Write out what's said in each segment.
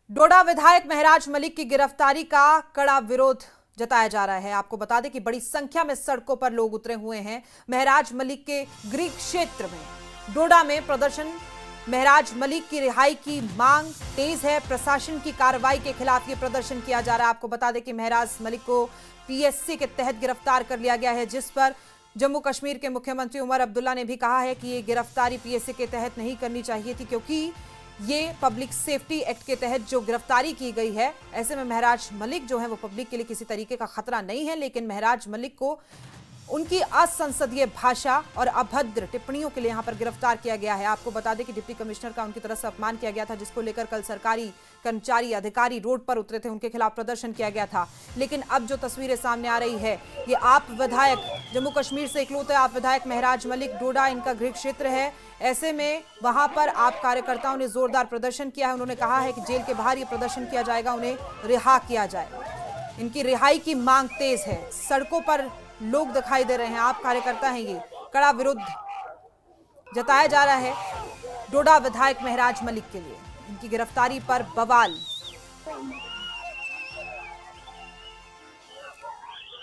डोडा विधायक महराज मलिक की गिरफ्तारी का कड़ा विरोध जताया जा रहा है। आपको बता दें कि बड़ी संख्या में सड़कों पर लोग उतरे हुए हैं। महराज मलिक के गृह क्षेत्र में डोडा में प्रदर्शन, महराज मलिक की रिहाई की मांग तेज है। प्रशासन की कार्रवाई के खिलाफ यह प्रदर्शन किया जा रहा है। आपको बता दें कि महराज मलिक को पीएससी के तहत गिरफ्तार कर लिया गया है, जिस पर जम्मू कश्मीर के मुख्यमंत्री उमर अब्दुल्ला ने भी कहा है कि ये गिरफ्तारी पीएससी के तहत नहीं करनी चाहिए थी, क्योंकि ये पब्लिक सेफ्टी एक्ट के तहत जो गिरफ्तारी की गई है। ऐसे में महराज मलिक जो है वो पब्लिक के लिए किसी तरीके का खतरा नहीं है, लेकिन महराज मलिक को उनकी असंसदीय भाषा और अभद्र टिप्पणियों के लिए यहां पर गिरफ्तार किया गया है। आपको बता दें कि डिप्टी कमिश्नर का उनकी तरफ से अपमान किया गया था, जिसको लेकर कल सरकारी कर्मचारी अधिकारी रोड पर उतरे थे, उनके खिलाफ प्रदर्शन किया गया था। लेकिन अब जो तस्वीरें सामने आ रही है, ये आप विधायक, जम्मू कश्मीर से इकलौते आप विधायक महराज मलिक, डोडा इनका गृह क्षेत्र है। ऐसे में वहां पर आप कार्यकर्ताओं ने जोरदार प्रदर्शन किया है। उन्होंने कहा है कि जेल के बाहर ये प्रदर्शन किया जाएगा, उन्हें रिहा किया जाए। इनकी रिहाई की मांग तेज है। सड़कों पर लोग दिखाई दे रहे हैं, आप कार्यकर्ता हैं। ये कड़ा विरोध जताया जा रहा है डोडा विधायक महराज मलिक के लिए। इनकी गिरफ्तारी पर बवाल।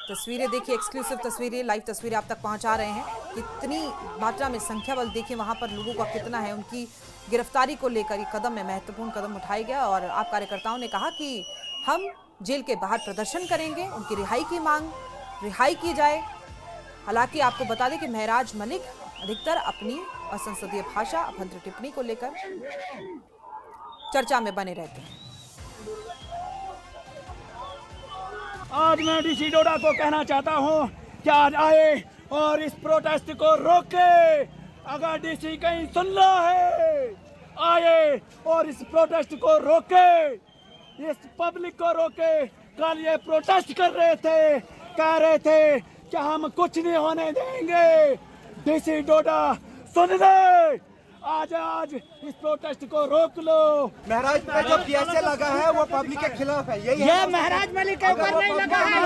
तस्वीरें देखिए, एक्सक्लूसिव तस्वीरें, लाइव तस्वीरें आप तक पहुंचा रहे हैं। कितनी मात्रा में संख्या बल देखिए वहां पर लोगों का कितना है। उनकी गिरफ्तारी को लेकर ये कदम है, महत्वपूर्ण कदम उठाया गया। और आप कार्यकर्ताओं ने कहा कि हम जेल के बाहर प्रदर्शन करेंगे, उनकी रिहाई की जाए। हालांकि आपको बता दें कि महराज मलिक अधिकतर अपनी असंसदीय भाषा, अभद्र टिप्पणी को लेकर चर्चा में बने रहते हैं। आज मैं डीसी डोडा को कहना चाहता हूं कि आज आए और इस प्रोटेस्ट को रोके। अगर डीसी कहीं सुन रहा है, आए और इस प्रोटेस्ट को रोके, इस पब्लिक को रोके। कल ये प्रोटेस्ट कर रहे थे, कह रहे थे कि हम कुछ नहीं होने देंगे। डीसी डोडा सुन ले, आज इस प्रोटेस्ट को रोक लो। महराज पे जो पीएसए लगा है वो पब्लिक के खिलाफ है। यही ये महराज मलिक के ऊपर नहीं लगा है,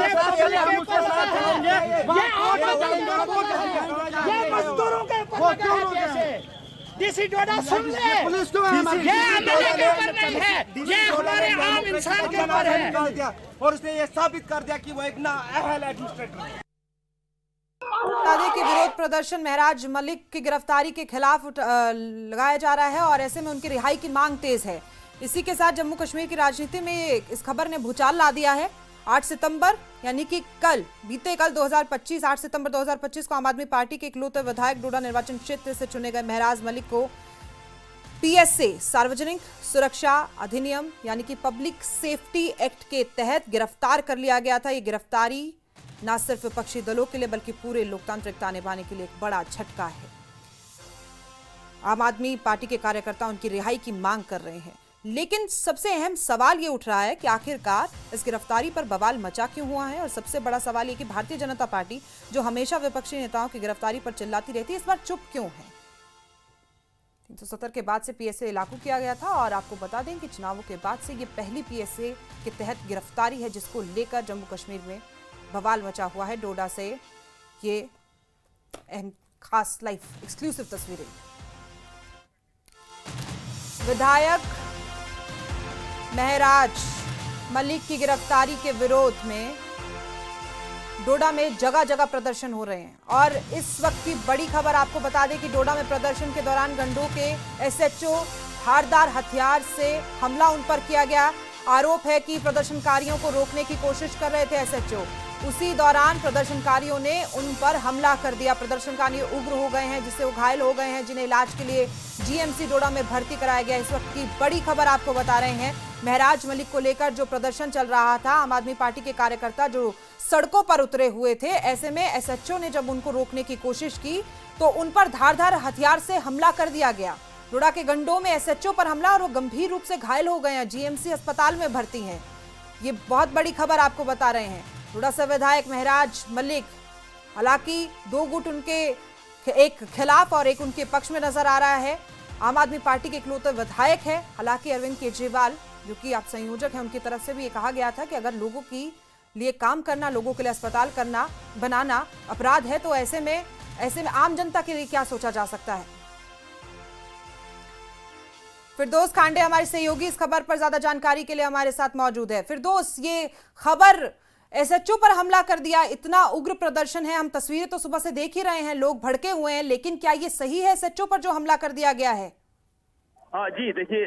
ये मजदूरों के ऊपर लगा है। डीसी डोडा सुन ले, पुलिस को ये एमएलए के ऊपर नहीं है, ये हमारे आम इंसान के ऊपर है। और उसने ये साबित कर दिया कि वो एक नाअहल एडमिनिस्ट्रेटर है। बता दें कि विरोध प्रदर्शन महराज मलिक की गिरफ्तारी के खिलाफ लगाया जा रहा है और ऐसे में उनकी रिहाई की मांग तेज है। इसी के साथ जम्मू कश्मीर की राजनीति में इस खबर ने भूचाल ला दिया है। 8 सितंबर यानी कि बीते कल 2025 8 सितंबर 2025 को आम आदमी पार्टी के इकलौते विधायक डोडा निर्वाचन क्षेत्र से चुने गए महराज मलिक को पीएसए सार्वजनिक सुरक्षा अधिनियम यानी कि पब्लिक सेफ्टी एक्ट के तहत गिरफ्तार कर लिया गया था। ये गिरफ्तारी न सिर्फ विपक्षी दलों के लिए बल्कि पूरे लोकतांत्रिकता निभाने के लिए एक बड़ा झटका है। आम आदमी पार्टी के कार्यकर्ता उनकी रिहाई की मांग कर रहे हैं, लेकिन सबसे अहम सवाल ये उठ रहा है कि आखिरकार इस गिरफ्तारी पर बवाल मचा क्यों हुआ है। और सबसे बड़ा सवाल ये कि भारतीय जनता पार्टी जो हमेशा विपक्षी नेताओं की गिरफ्तारी पर चिल्लाती रहती है, इस बार चुप क्यों है। 370 के बाद से पीएसए लागू किया गया था और आपको बता दें कि चुनावों के बाद से ये पहली पीएसए के तहत गिरफ्तारी है, जिसको लेकर जम्मू कश्मीर में बवाल मचा हुआ है। डोडा से ये खास लाइव एक्सक्लूसिव तस्वीरें। विधायक महराज मलिक की गिरफ्तारी के विरोध में डोडा में जगह जगह प्रदर्शन हो रहे हैं। और इस वक्त की बड़ी खबर आपको बता दें कि डोडा में प्रदर्शन के दौरान गंडों के एसएचओ धारदार हथियार से हमला उन पर किया गया। आरोप है कि प्रदर्शनकारियों को रोकने की कोशिश कर रहे थे एसएचओ, उसी दौरान प्रदर्शनकारियों ने उन पर हमला कर दिया। प्रदर्शनकारी उग्र हो गए हैं, जिससे वो घायल हो गए हैं, जिन्हें इलाज के लिए जीएमसी डोडा में भर्ती कराया गया। इस वक्त की बड़ी खबर आपको बता रहे हैं, महराज मलिक को लेकर जो प्रदर्शन चल रहा था, आम आदमी पार्टी के कार्यकर्ता जो सड़कों पर उतरे हुए थे, ऐसे में एसएचओ ने जब उनको रोकने की कोशिश की तो उन पर धारदार हथियार से हमला कर दिया गया। डोडा के गंडों में एसएचओ पर हमला और वो गंभीर रूप से घायल हो गए हैं, जीएमसी अस्पताल में भर्ती हैं। ये बहुत बड़ी खबर आपको बता रहे हैं। डोडा से विधायक महराज मलिक, हालांकि दो गुट उनके एक खिलाफ और एक उनके पक्ष में नजर आ रहा है। आम आदमी पार्टी के इकलौते विधायक है। हालांकि अरविंद केजरीवाल जो कि आप संयोजक हैं, उनकी तरफ से भी ये कहा गया था कि अगर लोगों के लिए काम करना, लोगों के लिए अस्पताल बनाना अपराध है, तो ऐसे में आम जनता के लिए क्या सोचा जा सकता है। फिरदौस खांडे हमारे सहयोगी इस खबर पर ज्यादा जानकारी के लिए हमारे साथ मौजूद है। फिरदौस, ये खबर एसएचओ पर हमला कर दिया, इतना उग्र प्रदर्शन है, हम तस्वीरें तो सुबह से देख ही रहे हैं, लोग भड़के हुए हैं, लेकिन क्या ये सही है एसएचओ पर जो हमला कर दिया गया है? हाँ जी, देखिए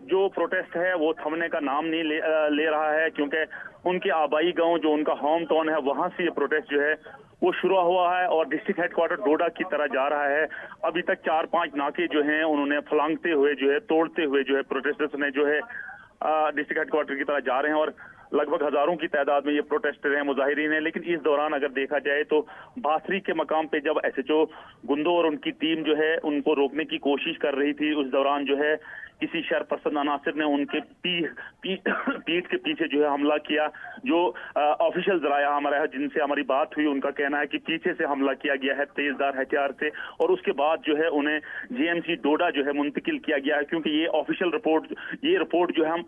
जो प्रोटेस्ट है वो थमने का नाम नहीं ले रहा है, क्योंकि उनके आबाई गांव जो उनका होम टाउन है वहां से ये प्रोटेस्ट जो है वो शुरू हुआ है और डिस्ट्रिक्ट हेडक्वार्टर डोडा की तरह जा रहा है। अभी तक 4-5 नाके जो हैं उन्होंने फलांगते हुए जो है, तोड़ते हुए जो है प्रोटेस्टर्स ने जो है डिस्ट्रिक्ट हेडक्वार्टर की तरह जा रहे हैं और लगभग हजारों की तादाद में ये प्रोटेस्टर हैं, मुजाहिरीन हैं। लेकिन इस दौरान अगर देखा जाए तो बासरी के मकाम पे जब एसएचओ गुंदो और उनकी टीम जो है उनको रोकने की कोशिश कर रही थी, उस दौरान जो है किसी शरपसंद अनासिर ने उनके पीठ के पीछे जो है हमला किया। जो ऑफिशियल जराया हमारा जिनसे हमारी बात हुई, उनका कहना है कि पीछे से हमला किया गया है तेजदार हथियार से और उसके बाद जो है उन्हें जीएमसी डोडा जो है मुंतकिल किया गया है, क्योंकि ये ऑफिशियल रिपोर्ट जो है हम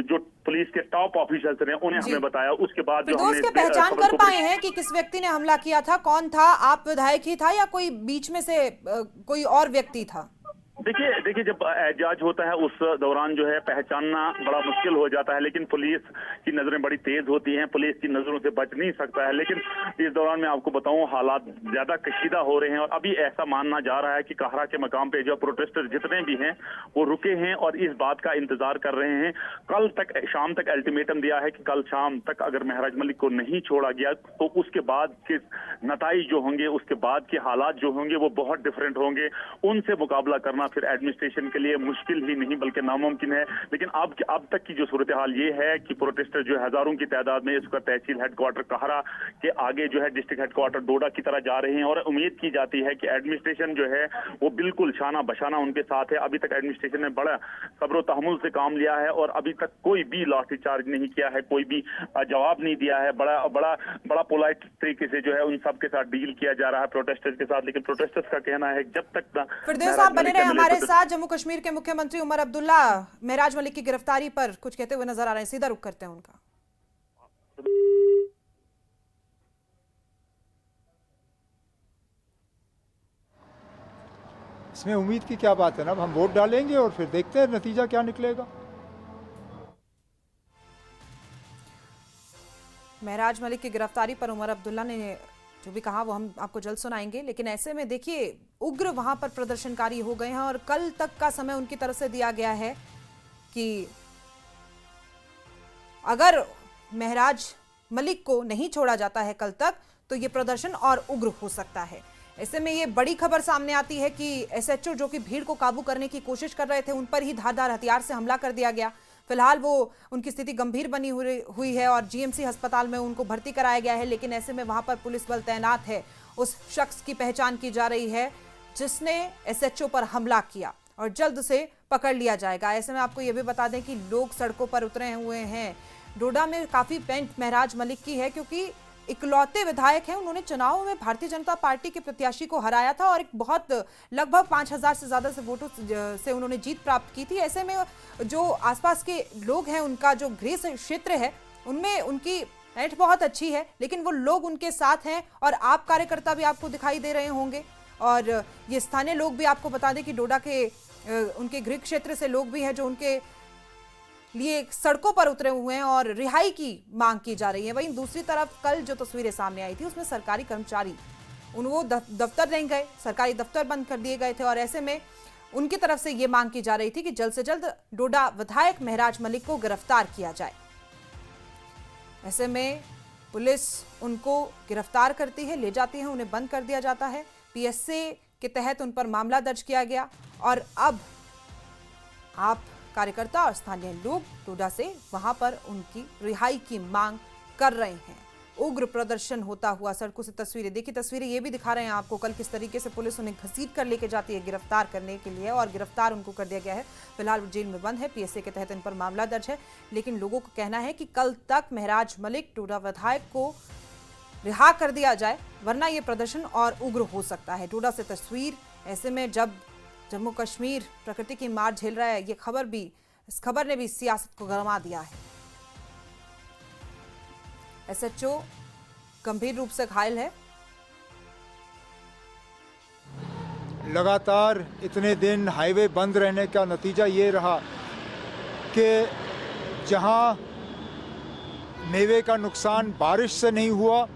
जो पुलिस के टॉप ऑफिसर्स ने उन्हें हमें बताया। उसके बाद जो हमने पहचान कर पाए हैं कि किस व्यक्ति ने हमला किया था, कौन था? आप विधायक ही था या कोई बीच में से कोई और व्यक्ति था? देखिए जब एहतजाज होता है उस दौरान जो है पहचानना बड़ा मुश्किल हो जाता है, लेकिन पुलिस की नजरें बड़ी तेज होती हैं, पुलिस की नजरों से बच नहीं सकता है। लेकिन इस दौरान मैं आपको बताऊं हालात ज्यादा कशीदा हो रहे हैं और अभी ऐसा मानना जा रहा है कि कहरा के मकाम पे जो प्रोटेस्टर जितने भी हैं वो रुके हैं और इस बात का इंतजार कर रहे हैं। कल तक शाम तक अल्टीमेटम दिया है कि कल शाम तक अगर महराज मलिक को नहीं छोड़ा गया तो उसके बाद के नताइज जो होंगे, उसके बाद के हालात जो होंगे वो बहुत डिफरेंट होंगे। उनसे मुकाबला करना फिर एडमिनिस्ट्रेशन के लिए मुश्किल ही नहीं बल्कि नामुमकिन है। लेकिन अब तक की जो सूरत हाल ये है कि प्रोटेस्टर जो हजारों की तादाद में इसका तहसील हेडक्वार्टर कहरा के आगे जो है डिस्ट्रिक्ट हेडक्वार्टर डोडा की तरह जा रहे हैं और उम्मीद की जाती है कि एडमिनिस्ट्रेशन जो है वो बिल्कुल शाना बशाना उनके साथ है। अभी तक एडमिनिस्ट्रेशन ने बड़ा सब्र तहमुल से काम लिया है और अभी तक कोई भी लाठीचार्ज नहीं किया है, कोई भी जवाब नहीं दिया है। बड़ा पोलाइट तरीके से जो है उन सब के साथ डील किया जा रहा है प्रोटेस्टर्स के साथ। लेकिन प्रोटेस्टर्स का कहना है जब तक फिरदौस आप बने रहे हमारे साथ। जम्मू कश्मीर के मुख्यमंत्री उमर अब्दुल्ला महराज मलिक की गिरफ्तारी पर कुछ कहते हुए नजर आ रहे हैं, सीधा रुख करते हैं उनका। इसमें उम्मीद की क्या बात है ना, हम वोट डालेंगे और फिर देखते हैं नतीजा क्या निकलेगा। महराज मलिक की गिरफ्तारी पर उमर अब्दुल्ला ने जो भी कहा वो हम आपको जल्द सुनाएंगे। लेकिन ऐसे में देखिए उग्र वहां पर प्रदर्शनकारी हो गए हैं और कल तक का समय उनकी तरफ से दिया गया है कि अगर महराज मलिक को नहीं छोड़ा जाता है कल तक तो ये प्रदर्शन और उग्र हो सकता है। ऐसे में ये बड़ी खबर सामने आती है कि एसएचओ जो कि भीड़ को काबू करने की कोशिश कर रहे थे उन पर ही धारदार हथियार से हमला कर दिया गया। फिलहाल वो उनकी स्थिति गंभीर बनी हुई है और जीएमसी अस्पताल में उनको भर्ती कराया गया है। लेकिन ऐसे में वहां पर पुलिस बल तैनात है। उस शख्स की पहचान की जा रही है जिसने एसएचओ पर हमला किया और जल्द से पकड़ लिया जाएगा। ऐसे में आपको ये भी बता दें कि लोग सड़कों पर उतरे हुए हैं। डोडा में काफी पेंट महराज मलिक की है क्योंकि इकलौते विधायक हैं, उन्होंने चुनाव में भारतीय जनता पार्टी के प्रत्याशी को हराया था और एक बहुत लगभग 5000 से ज्यादा से वोटों से उन्होंने जीत प्राप्त की थी। ऐसे में जो आसपास के लोग हैं, उनका जो गृह क्षेत्र है उनमें उनकी एंट बहुत अच्छी है, लेकिन वो लोग उनके साथ हैं और आप कार्यकर्ता भी आपको दिखाई दे रहे होंगे। और ये स्थानीय लोग भी आपको बता दें कि डोडा के उनके गृह क्षेत्र से लोग भी हैं जो उनके लिए सड़कों पर उतरे हुए हैं और रिहाई की मांग की जा रही है। वहीं दूसरी तरफ कल जो तस्वीरें सामने आई थी उसमें सरकारी कर्मचारी वो दफ्तर नहीं गए, सरकारी दफ्तर बंद कर दिए गए थे और ऐसे में उनकी तरफ से ये मांग की जा रही थी कि जल्द से जल्द डोडा विधायक महराज मलिक को गिरफ्तार किया जाए। ऐसे में पुलिस उनको गिरफ्तार करती है, ले जाती है, उन्हें बंद कर दिया जाता है। पीएसए के तहत उन पर मामला दर्ज किया गया और अब आप कार्यकर्ता और स्थानीय लोग डोडा से वहां पर उनकी रिहाई की मांग कर रहे हैं। उग्र प्रदर्शन होता हुआ सड़कों से तस्वीरें देखिए, तस्वीरें ये भी दिखा रहे हैं आपको कल किस तरीके से पुलिस उन्हें घसीट कर लेके जाती है गिरफ्तार करने के लिए और गिरफ्तार उनको कर दिया गया है। फिलहाल वो जेल में बंद है, पीएसए के तहत इन पर मामला दर्ज है। लेकिन लोगों का कहना है कि कल तक महराज मलिक डोडा विधायक को रिहा कर दिया जाए, वरना ये प्रदर्शन और उग्र हो सकता है। डोडा से तस्वीर, ऐसे में जब जम्मू कश्मीर प्रकृति की मार झेल रहा है, इस खबर ने भी सियासत को गरमा दिया है। एसएचओ गंभीर रूप से घायल है। लगातार इतने दिन हाईवे बंद रहने का नतीजा ये रहा कि जहां मेवे का नुकसान बारिश से नहीं हुआ,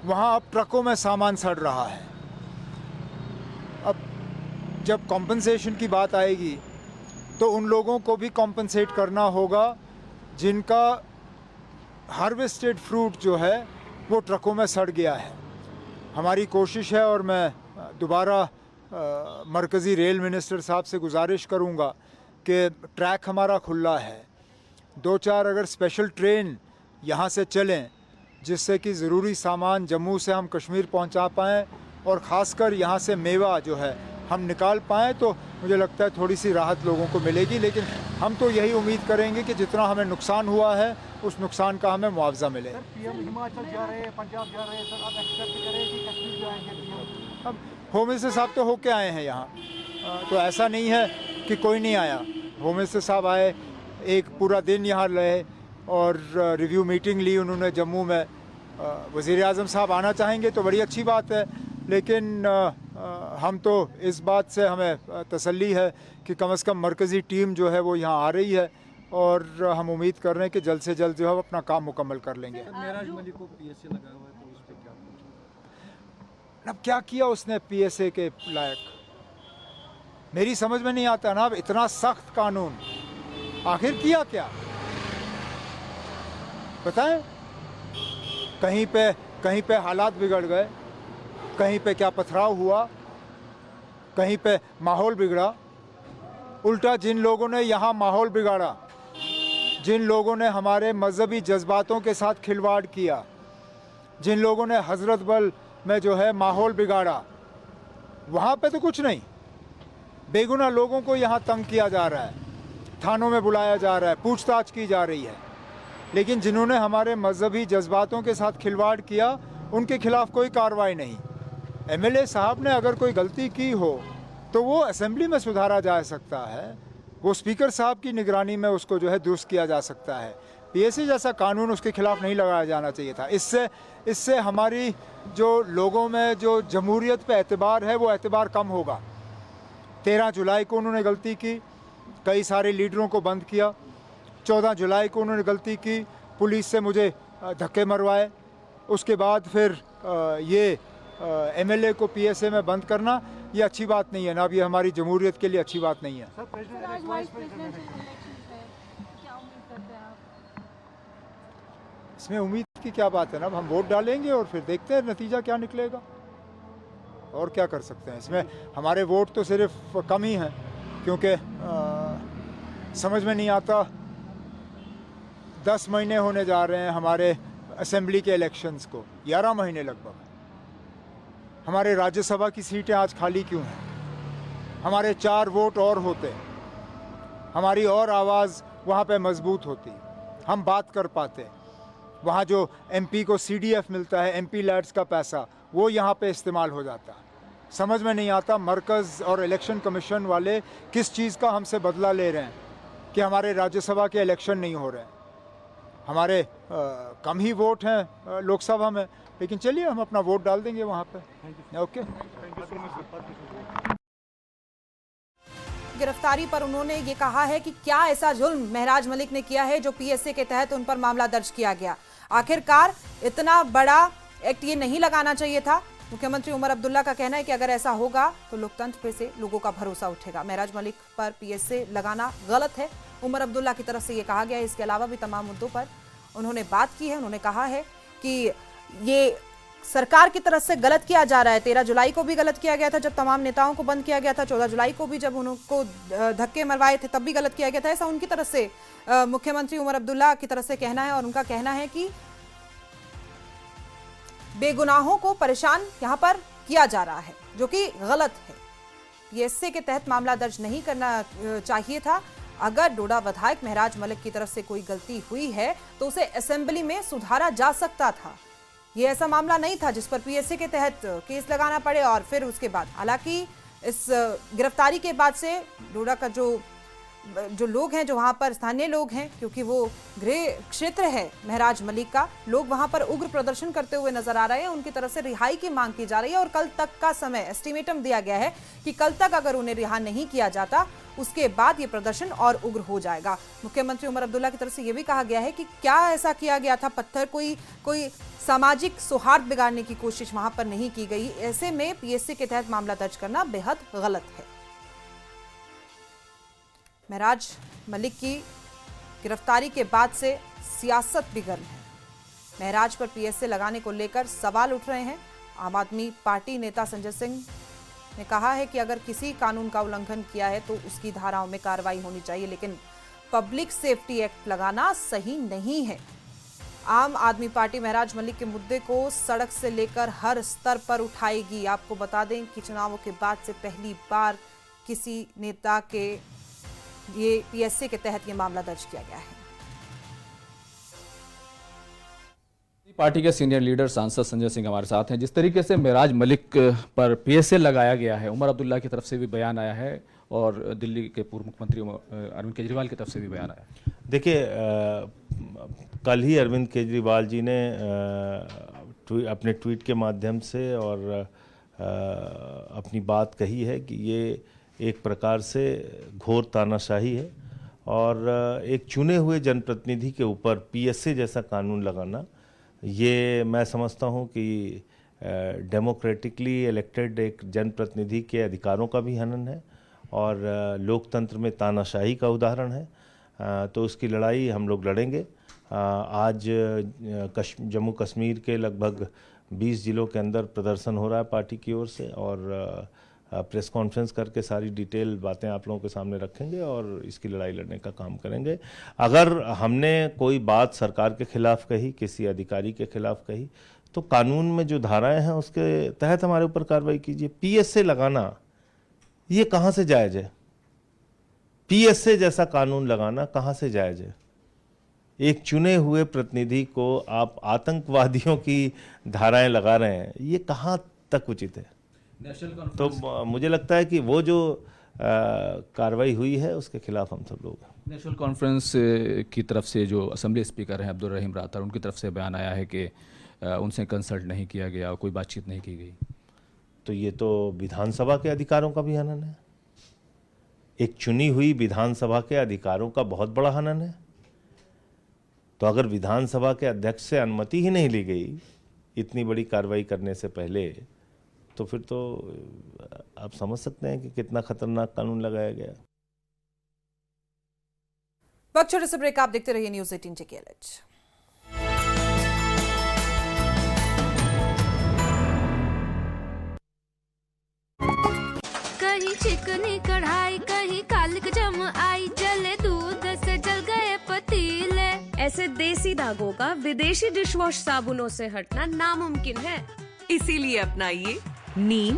वहां अब ट्रकों में सामान सड़ रहा है। अब जब कॉम्पनसेशन की बात आएगी तो उन लोगों को भी कॉम्पनसेट करना होगा जिनका हार्वेस्टेड फ्रूट जो है वो ट्रकों में सड़ गया है। हमारी कोशिश है और मैं दोबारा मरकज़ी रेल मिनिस्टर साहब से गुजारिश करूंगा कि ट्रैक हमारा खुला है, 2-4 अगर स्पेशल ट्रेन यहाँ से चलें जिससे कि ज़रूरी सामान जम्मू से हम कश्मीर पहुँचा पाएँ और ख़ासकर यहाँ से मेवा जो है हम निकाल पाएँ, तो मुझे लगता है थोड़ी सी राहत लोगों को मिलेगी। लेकिन हम तो यही उम्मीद करेंगे कि जितना हमें नुकसान हुआ है उस नुकसान का हमें मुआवजा मिले। पीएम हिमाचल जा रहे हैं, पंजाब जा रहे हैं सर, आप एक्सपेक्ट करें कि कश्मीर जो आएंगे पीएम? अब होम मिनिस्टर साहब तो होके आए हैं यहाँ, तो ऐसा नहीं है कि कोई नहीं आया। होम मिनिस्टर साहब आए, एक पूरा दिन यहाँ रहे और रिव्यू मीटिंग ली उन्होंने जम्मू में। वज़ीर आज़म साहब आना चाहेंगे तो बड़ी अच्छी बात है, लेकिन हम तो इस बात से हमें तसल्ली है कि कम से कम मरकज़ी टीम जो है वो यहाँ आ रही है और हम उम्मीद कर रहे हैं कि जल्द से जल्द जो है वो अपना काम मुकम्मल कर लेंगे। महराज मलिक को पीएसए लगा हुआ है, तो उस पर क्या? अब क्या किया उसने पीएसए के लायक, मेरी समझ में नहीं आता ना। अब इतना सख्त कानून आखिर किया क्या बताएं? कहीं पे हालात बिगड़ गए, कहीं पे क्या पथराव हुआ, कहीं पे माहौल बिगड़ा। उल्टा जिन लोगों ने यहाँ माहौल बिगाड़ा, जिन लोगों ने हमारे मजहबी जज्बातों के साथ खिलवाड़ किया, जिन लोगों ने हजरत बल में जो है माहौल बिगाड़ा, वहाँ पे तो कुछ नहीं। बेगुनाह लोगों को यहाँ तंग किया जा रहा है, थानों में बुलाया जा रहा है, पूछताछ की जा रही है। लेकिन जिन्होंने हमारे मजहबी जज्बातों के साथ खिलवाड़ किया उनके खिलाफ कोई कार्रवाई नहीं। एमएलए साहब ने अगर कोई गलती की हो तो वो असेंबली में सुधारा जा सकता है, वो स्पीकर साहब की निगरानी में उसको जो है दुरुस्त किया जा सकता है। पीएसए जैसा कानून उसके खिलाफ नहीं लगाया जाना चाहिए था। इससे हमारी जो लोगों में जो जमहूरियत पे एतबार है वो एतबार कम होगा। 13 जुलाई को उन्होंने गलती की, कई सारे लीडरों को बंद किया। 14 जुलाई को उन्होंने गलती की, पुलिस से मुझे धक्के मरवाए। उसके बाद फिर ये एमएलए को पीएसए में बंद करना ये अच्छी बात नहीं है ना। अब ये हमारी जमहूरियत के लिए अच्छी बात नहीं है। इसमें उम्मीद की क्या बात है ना, अब हम वोट डालेंगे और फिर देखते हैं नतीजा क्या निकलेगा, और क्या कर सकते हैं। इसमें हमारे वोट तो सिर्फ कम ही हैं, क्योंकि समझ में नहीं आता 10 महीने होने जा रहे हैं हमारे असेंबली के इलेक्शंस को, 11 महीने लगभग। हमारे राज्यसभा की सीटें आज खाली क्यों हैं? हमारे 4 वोट और होते, हमारी और आवाज़ वहाँ पे मजबूत होती, हम बात कर पाते। वहाँ जो एमपी को सीडीएफ मिलता है, एमपी लैड्स का पैसा, वो यहाँ पे इस्तेमाल हो जाता। समझ में नहीं आता मरकज़ और इलेक्शन कमीशन वाले किस चीज़ का हमसे बदला ले रहे हैं कि हमारे राज्यसभा के इलेक्शन नहीं हो रहे हैं। हमारे कम ही वोट हैं लोकसभा में, लेकिन चलिए हम अपना वोट डाल देंगे वहाँ पे। ओके, गिरफ्तारी पर उन्होंने ये कहा है कि क्या ऐसा जुल्म महराज मलिक ने किया है जो पीएसए के तहत उन पर मामला दर्ज किया गया। आखिरकार इतना बड़ा एक्ट ये नहीं लगाना चाहिए था। मुख्यमंत्री उमर अब्दुल्ला का कहना है कि अगर ऐसा होगा तो लोकतंत्र पे से लोगों का भरोसा उठेगा। महराज मलिक पर पीएसए लगाना गलत है, उमर अब्दुल्ला की तरफ से ये कहा गया है। इसके अलावा भी तमाम मुद्दों पर उन्होंने बात की है। उन्होंने कहा है कि ये सरकार की तरफ से गलत किया जा रहा है। 13 जुलाई को भी गलत किया गया था जब तमाम नेताओं को बंद किया गया था। 14 जुलाई को भी जब उनको धक्के मरवाए थे तब भी गलत किया गया था। ऐसा उनकी तरफ से मुख्यमंत्री उमर अब्दुल्ला की तरफ से कहना है, और उनका कहना है कि बेगुनाहों को परेशान यहां पर किया जा रहा है, जो कि गलत है। पीएसए के तहत मामला दर्ज नहीं करना चाहिए था। अगर डोडा विधायक महराज मलिक की तरफ से कोई गलती हुई है तो उसे असेंबली में सुधारा जा सकता था। ये ऐसा मामला नहीं था जिस पर पीएसए के तहत केस लगाना पड़े और फिर उसके बाद, हालांकि इस गिरफ्तारी के बाद से डोडा का जो जो लोग हैं, जो वहां पर स्थानीय लोग हैं, क्योंकि वो गृह क्षेत्र है महराज मलिक का, लोग वहां पर उग्र प्रदर्शन करते हुए नजर आ रहे हैं। उनकी तरफ से रिहाई की मांग की जा रही है और कल तक का समय एस्टिमेटम दिया गया है कि कल तक अगर उन्हें रिहा नहीं किया जाता उसके बाद ये प्रदर्शन और उग्र हो जाएगा। मुख्यमंत्री उमर अब्दुल्ला की तरफ से यह भी कहा गया है कि क्या ऐसा किया गया था, पत्थर कोई सामाजिक सौहार्द बिगाड़ने की कोशिश वहां पर नहीं की गई। ऐसे में पीएससी के तहत मामला दर्ज करना बेहद गलत है। महराज मलिक की गिरफ्तारी के बाद से सियासत भी गर्म है। महराज पर पीएसए लगाने को लेकर सवाल उठ रहे हैं। आम आदमी पार्टी नेता संजय सिंह ने कहा है कि अगर किसी कानून का उल्लंघन किया है तो उसकी धाराओं में कार्रवाई होनी चाहिए, लेकिन पब्लिक सेफ्टी एक्ट लगाना सही नहीं है। आम आदमी पार्टी महराज मलिक के मुद्दे को सड़क से लेकर हर स्तर पर उठाएगी। आपको बता दें कि चुनावों के बाद से पहली बार किसी नेता के ये पीएससी के तहत ये मामला दर्ज किया गया है। पार्टी के सीनियर लीडर सांसद संजय सिंह हमारे साथ हैं। जिस तरीके से महराज मलिक पर पीएसए लगाया गया है, उमर अब्दुल्ला की तरफ से भी बयान आया है और दिल्ली के पूर्व मुख्यमंत्री अरविंद केजरीवाल की तरफ से भी बयान आया है। देखिए, कल ही अरविंद केजरीवाल जी ने अपने ट्वीट के माध्यम से और अपनी बात कही है कि ये एक प्रकार से घोर तानाशाही है और एक चुने हुए जनप्रतिनिधि के ऊपर पीएसए जैसा कानून लगाना, ये मैं समझता हूँ कि डेमोक्रेटिकली इलेक्टेड एक जनप्रतिनिधि के अधिकारों का भी हनन है और लोकतंत्र में तानाशाही का उदाहरण है। तो उसकी लड़ाई हम लोग लड़ेंगे। आज जम्मू कश्मीर के लगभग 20 जिलों के अंदर प्रदर्शन हो रहा है पार्टी की ओर से और प्रेस कॉन्फ्रेंस करके सारी डिटेल बातें आप लोगों के सामने रखेंगे और इसकी लड़ाई लड़ने का काम करेंगे। अगर हमने कोई बात सरकार के खिलाफ कही, किसी अधिकारी के खिलाफ कही, तो कानून में जो धाराएं हैं उसके तहत हमारे ऊपर कार्रवाई कीजिए। पीएसए लगाना ये कहाँ से जायज़ है? पीएसए जैसा कानून लगाना कहाँ से जायज़ है? एक चुने हुए प्रतिनिधि को आप आतंकवादियों की धाराएं लगा रहे हैं, ये कहाँ तक उचित है? तो मुझे लगता है कि वो जो कार्रवाई हुई है उसके खिलाफ हम सब लोग। नेशनल कॉन्फ्रेंस की तरफ से जो असेंबली स्पीकर हैं अब्दुल रहीम रातर, उनकी तरफ से बयान आया है कि उनसे कंसल्ट नहीं किया गया, कोई बातचीत नहीं की गई। तो ये तो विधानसभा के अधिकारों का भी हनन है। एक चुनी हुई विधानसभा के अधिकारों का बहुत बड़ा हनन है। तो अगर विधानसभा के अध्यक्ष से अनुमति ही नहीं ली गई इतनी बड़ी कार्रवाई करने से पहले, तो फिर तो आप समझ सकते हैं कि कितना खतरनाक कानून लगाया गया। वक्त छोटे से ब्रेक, आप देखते रहिए न्यूज़ 18 JKLH। कहीं चिकनी कढ़ाई, कहीं कालिक जम आई, जले दूध से जल गए पतीले। ऐसे देसी दागों का विदेशी डिशवॉश साबुनों से हटना नामुमकिन है। इसीलिए अपनाइए नीम,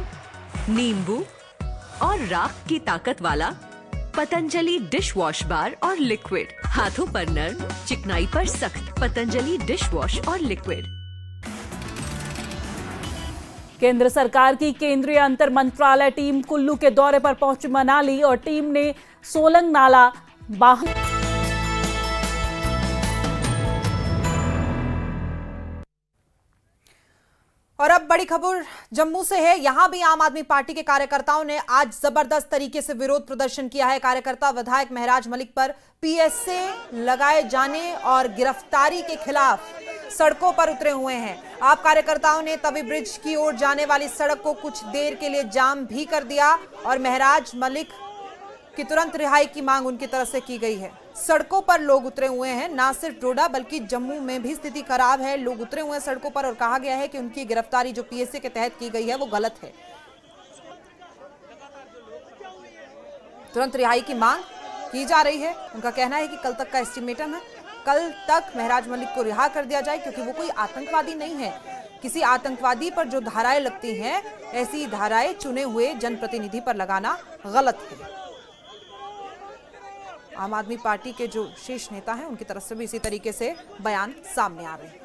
नींबू और राख की ताकत वाला पतंजलि डिश वॉश बार और लिक्विड। हाथों पर नर्म, चिकनाई पर सख्त। पतंजलि डिश वॉश और लिक्विड। केंद्र सरकार की केंद्रीय अंतर मंत्रालय टीम कुल्लू के दौरे पर पहुंची मनाली और टीम ने सोलंग नाला बाहर और अब बड़ी खबर जम्मू से है। यहां भी आम आदमी पार्टी के कार्यकर्ताओं ने आज जबरदस्त तरीके से विरोध प्रदर्शन किया है। कार्यकर्ता विधायक महराज मलिक पर पीएसए लगाए जाने और गिरफ्तारी के खिलाफ सड़कों पर उतरे हुए हैं। आप कार्यकर्ताओं ने तवी ब्रिज की ओर जाने वाली सड़क को कुछ देर के लिए जाम भी कर दिया और महराज मलिक की तुरंत रिहाई की मांग उनकी तरफ से की गई है। सड़कों पर लोग उतरे हुए हैं। ना सिर्फ डोडा बल्कि जम्मू में भी स्थिति खराब है। लोग उतरे हुए हैं सड़कों पर और कहा गया है कि उनकी गिरफ्तारी जो पीएसए के तहत की गई है वो गलत है। तुरंत रिहाई की मांग की जा रही है। उनका कहना है कि कल तक का एस्टिमेटम है, कल तक महराज मलिक को रिहा कर दिया जाए क्योंकि वो कोई आतंकवादी नहीं है। किसी आतंकवादी पर जो धाराएं लगती हैं, ऐसी धाराएं चुने हुए जनप्रतिनिधि पर लगाना गलत है। आम आदमी पार्टी के जो शीर्ष नेता हैं उनकी तरफ से भी इसी तरीके से बयान सामने आ रहे हैं।